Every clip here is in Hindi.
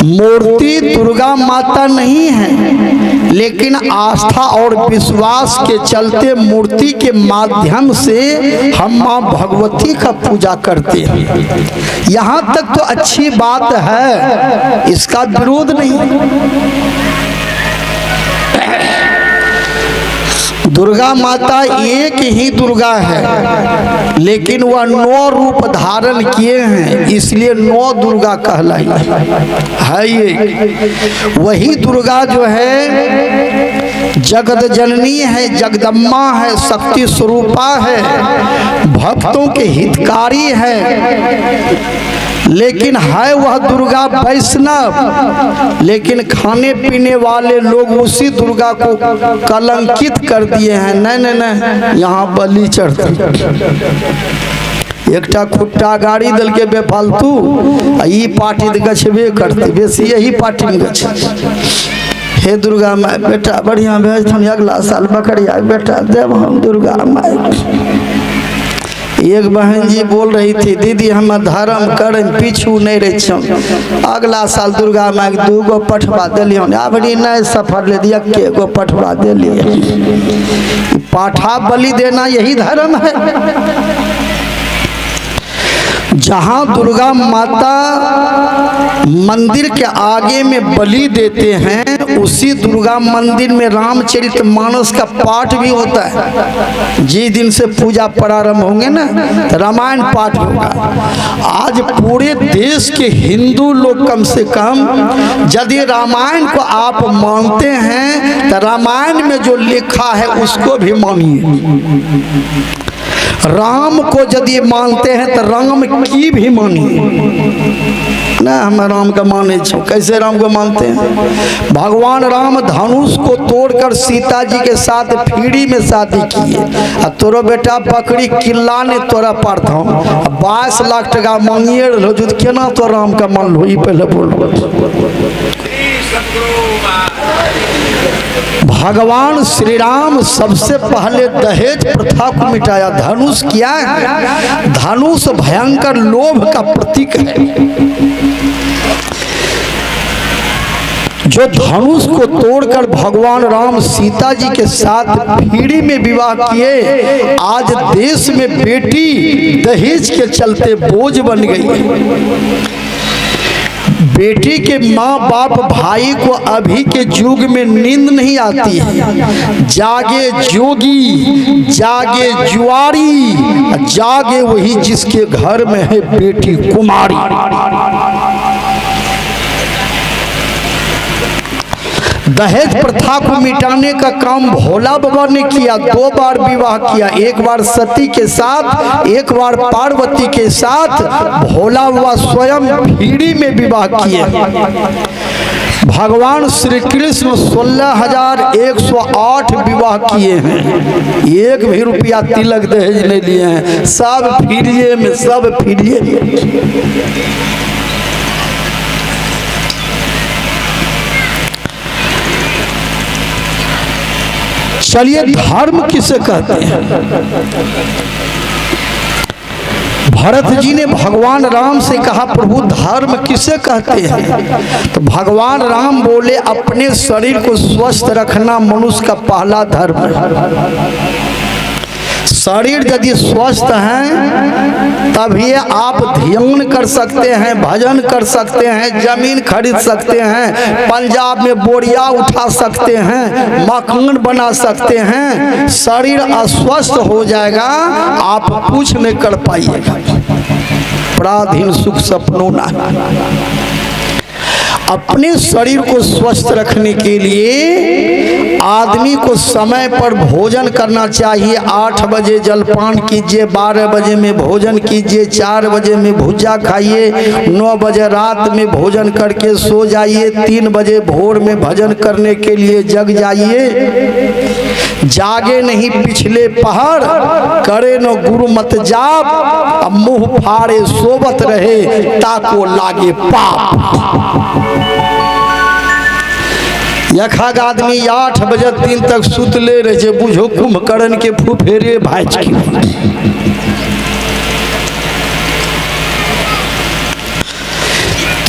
मूर्ति दुर्गा माता नहीं है, लेकिन आस्था और विश्वास के चलते मूर्ति के माध्यम से हम माँ भगवती का पूजा करते हैं। यहाँ तक तो अच्छी बात है, इसका विरोध नहीं। दुर्गा माता एक ही दुर्गा है, लेकिन वह 9 रूप धारण किए हैं, इसलिए 9 दुर्गा कहलाई है। ये वही दुर्गा जो है जगत जननी है, जगदम्बा है, शक्ति स्वरूपा है, भक्तों के हितकारी है। लेकिन है वह दुर्गा वैष्णव, लेकिन खाने पीने वाले लोग उसी दुर्गा को कलंकित कर दिए हैं। नहीं नहीं नहीं, यहाँ बलि चढ़ती, एकटा खुट्टा गाड़ी दल के बेफालतू ई पार्टी गछबे करती, बेसी यही पार्टी में गछ। हे दुर्गा माई बेटा बढ़िया भेज, अगला साल बकरिया बेटा देव हम दुर्गा माई। एक बहन जी बोल रही थी, दीदी हम धर्म करें पीछू नहीं रहे छो, अगला साल दुर्गा माई 2 गो पठवा दिलियो, अबरी नहीं सफर ले दिया, 1 गो पठवा दिलिए। पाठा बलि देना यही धर्म है। जहाँ दुर्गा माता मंदिर के आगे में बलि देते हैं, उसी दुर्गा मंदिर में रामचरितमानस का पाठ भी होता है। जिस दिन से पूजा प्रारंभ होंगे ना, तो रामायण पाठ होगा। आज पूरे देश के हिंदू लोग कम से कम यदि रामायण को आप मानते हैं, तो रामायण में जो लिखा है उसको भी मानिए। राम को यदि मानते हैं तो राम की भी मानिए ना। हम राम का माने छो, कैसे राम को मानते हैं? भगवान राम धनुष को तोड़कर सीता जी के साथ पीढ़ी में शादी किए, और तोरो बेटा बकरी किल्ला ने तोरा पारता 22 लाख टका मांगिए रहो, जो केना तो राम का मान लो, पहले बोलो। भगवान श्री राम सबसे पहले दहेज प्रथा को मिटाया। धनुष क्या है? धनुष भयंकर लोभ का प्रतीक है। जो धनुष को तोड़कर भगवान राम सीता जी के साथ पीढ़ी में विवाह किए, आज देश में बेटी दहेज के चलते बोझ बन गई। बेटी के माँ बाप भाई को अभी के युग में नींद नहीं आती है। जागे जोगी, जागे जुआरी, जागे वही जिसके घर में है बेटी कुमारी। दहेज प्रथा को मिटाने का काम भोला बाबा ने किया। 2 बार विवाह किया, एक बार सती के साथ, एक बार पार्वती के साथ। भोला बाबा स्वयं भीड़ी में विवाह किए। भगवान श्री कृष्ण 16,108 विवाह किए हैं, 1 भी रुपया तिलक दहेज नहीं लिए हैं, सब फ्रीए में, सब फ्रीए में। चलिए धर्म किसे कहते हैं? भरत जी ने भगवान राम से कहा, प्रभु धर्म किसे कहते हैं? तो भगवान राम बोले, अपने शरीर को स्वस्थ रखना मनुष्य का पहला धर्म है। शरीर यदि स्वस्थ है तभी आप ध्यान कर सकते हैं, भजन कर सकते हैं, जमीन खरीद सकते हैं, पंजाब में बोरिया उठा सकते हैं, मकान बना सकते हैं। शरीर अस्वस्थ हो जाएगा, आप कुछ नहीं कर पाइएगा। पराधीन सुख सपनों ना। अपने शरीर को स्वस्थ रखने के लिए आदमी को समय पर भोजन करना चाहिए। 8 बजे जलपान कीजिए, 12 बजे में भोजन कीजिए, 4 बजे में भुजा खाइए, 9 बजे रात में भोजन करके सो जाइए, 3 बजे भोर में भजन करने के लिए जग जाइए। जागे नहीं पिछले पहर, करे न गुरु मत जाप, अब मुंह फाड़े सोबत रहे, ताको लागे पाप। यखाग आदमी 8 बजे दिन तक सुतले रहे, बुझो कुंभकर्ण के फुफेरे भाज की।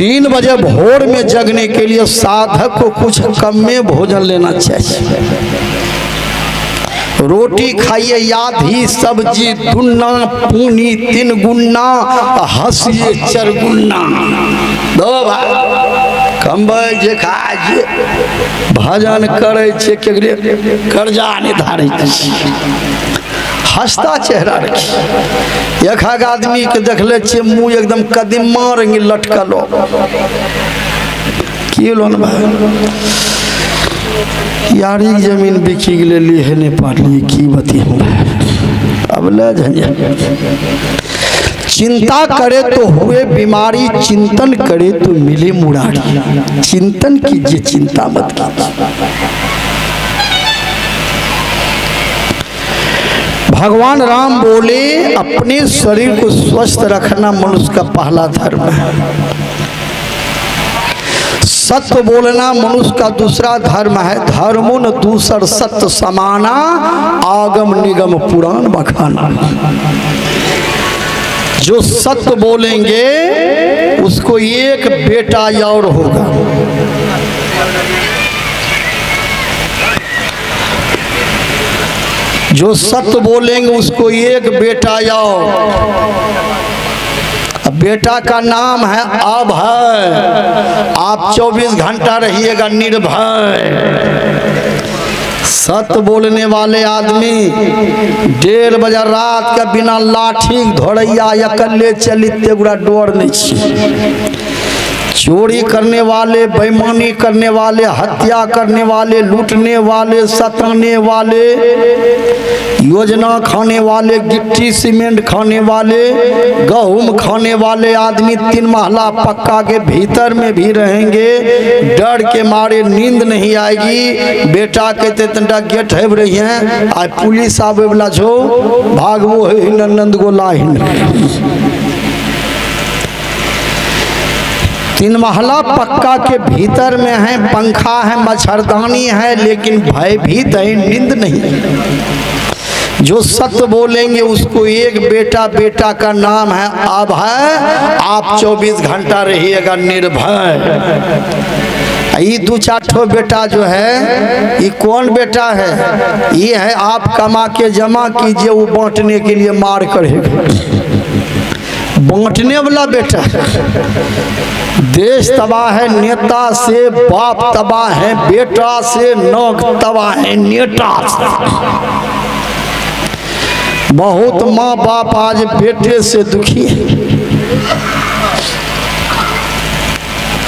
3 बजे भोर में जगने के लिए साधक को कुछ कम में भोजन लेना चाहिए। रोटी खाइए आधी, सब्जी दुन्ना, पूनी 3 गुन्ना, हंसिए 4 गुन्ना। दो कम्बल जे खाए जे भजन करे छे केकरे कर्जा नहीं धारे छी, हंसता चेहरा रखी। एक आदमी के देखले छे मुँह एकदम कदीमा रंग लटकल की लोन भाई यार एक जमीन बिकी गए लिए नहीं पारलिए की बती अब ले झंझट। चिंता करे तो हुए बीमारी, चिंतन करे तो मिले मुरारी। चिंतन कीजिए, चिंता मत कीजिए। भगवान राम बोले अपने शरीर को स्वस्थ रखना मनुष्य का पहला धर्म है। सत्य बोलना मनुष्य का दूसरा धर्म है। धर्मो न दूसर सत्य समाना, आगम निगम पुराण बखाना। जो सत्य बोलेंगे उसको एक बेटा और होगा। जो सत्य बोलेंगे उसको एक बेटा और। बेटा का नाम है अभय। आप 24 घंटा रहिएगा निर्भय। सत्य बोलने वाले आदमी 1:30 बजे रात के बिना लाठी धोड़ैया या कल्ले चलिते गुड़ा डोर नहीं छी। चोरी करने वाले, बेईमानी करने वाले, हत्या करने वाले, लूटने वाले, सताने वाले, योजना खाने वाले, गिट्टी सीमेंट खाने वाले, गेहूं खाने वाले आदमी 3 महला पक्का के भीतर में भी रहेंगे। डर के मारे नींद नहीं आएगी। बेटा कहते तंडा गेट है रही हैं, आज पुलिस आवे वाला छो भागवो है नंद गोला 3 महला पक्का के भीतर में है, पंखा है, मच्छरदानी है, लेकिन भयभीत है, नींद नहीं। जो सत्य बोलेंगे उसको एक बेटा, बेटा का नाम है अभय। आप 24 घंटा रहिएगा निर्भय। ये 2-4 बेटा जो है, ये कौन बेटा है? ये है आप कमा के जमा कीजिए, वो बांटने के लिए मार करेगा। बांटने वाला बेटा। देश तबाह है नेता से, बाप तबाह है बेटा से, नौक तबाह है नेता से। बहुत माँ बाप आज बेटे से दुखी है।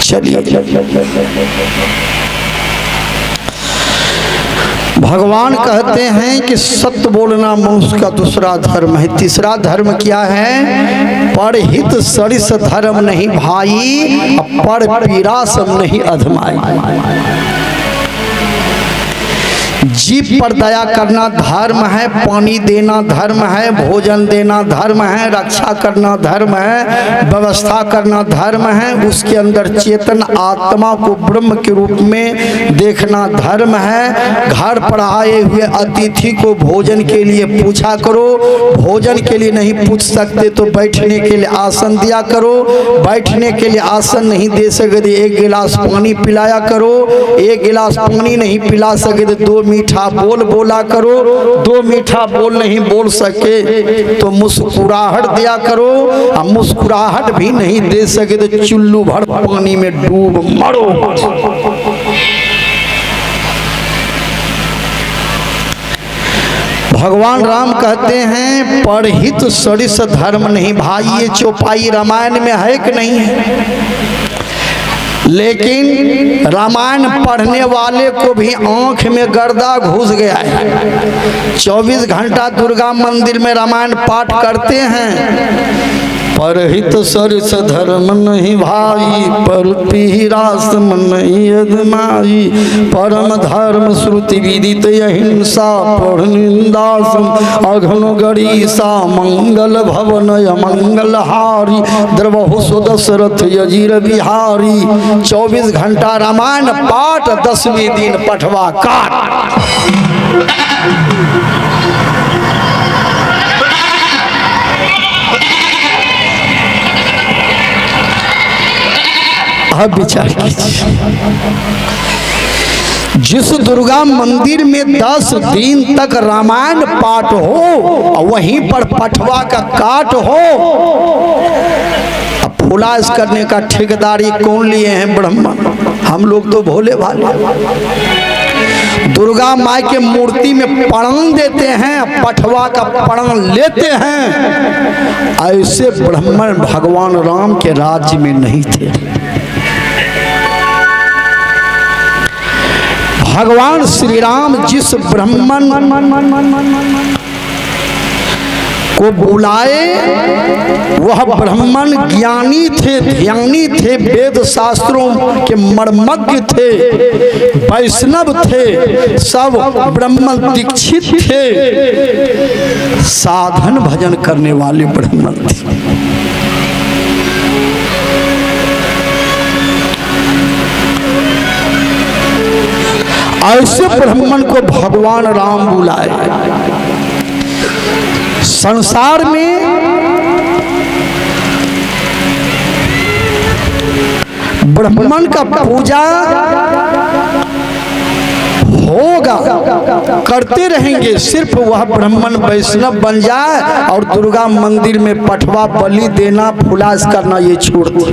चलिए भगवान कहते हैं कि सत्य बोलना मनुष्य का दूसरा धर्म है। तीसरा धर्म क्या है? परहित सरिस धर्म नहीं भाई, पर पीड़ा सब नहीं अधमाई। जीव पर दया करना धर्म है, पानी देना धर्म है, भोजन देना धर्म है, रक्षा करना धर्म है, व्यवस्था करना धर्म है। उसके अंदर चेतन आत्मा को ब्रह्म के रूप में देखना धर्म है। घर पर आए हुए अतिथि को भोजन के लिए पूछा करो। भोजन के लिए नहीं पूछ सकते तो बैठने के लिए आसन दिया करो। बैठने के लिए आसन नहीं दे सके तो 1 गिलास पानी पिलाया करो। 1 गिलास पानी नहीं पिला सके तो 2 मीठा बोल बोला करो। 2 मीठा बोल नहीं बोल सके तो मुस्कुराहट दिया करो। और मुस्कुराहट भी नहीं दे सके तो चुल्लू भर पानी में डूब मरो। भगवान राम कहते हैं परहित सरिस धर्म नहीं भाई। ये चौपाई रामायण में है कि नहीं है? लेकिन रामायण पढ़ने वाले को भी आंख में गर्दा घुस गया है। 24 घंटा दुर्गा मंदिर में रामायण पाठ करते हैं। परहित सरिस धर्म नहीं भाई, पर पीरा सम नहीं अधमाई। परम धर्म श्रुति विदित अहिंसा, पर निंदा सम अघन गरीसा। मंगल भवन मंगल हारी, द्रवहु सुदशरथ यजीर बिहारी। 24 घंटा रामायण पाठ, 10वें दिन पठवा काट। अब विचार कीजिए, जिस दुर्गा मंदिर में 10 दिन तक रामायण पाठ हो और वहीं पर पठवा का काट हो, अब फुलास करने का ठेकेदारी कौन लिए हैं? ब्राह्मण। हम लोग तो भोले भाले दुर्गा माई के मूर्ति में प्रण देते हैं, पठवा का प्रण लेते हैं। ऐसे ब्राह्मण भगवान राम के राज्य में नहीं थे। भगवान श्री राम जिस ब्राह्मण को बुलाए वह ब्राह्मण ज्ञानी थे, ध्यानी थे, वेद शास्त्रों के मर्मज्ञ थे, वैष्णव थे, सब ब्राह्मण दीक्षित थे, साधन भजन करने वाले ब्राह्मण थे। ऐसे ब्राह्मण को भगवान राम बुलाए। संसार में ब्राह्मण का पूजा होगा, करते रहेंगे, सिर्फ वह ब्राह्मण वैष्णव बन जाए और दुर्गा मंदिर में पठवा बलि देना, फुलास करना ये छोड़ दे।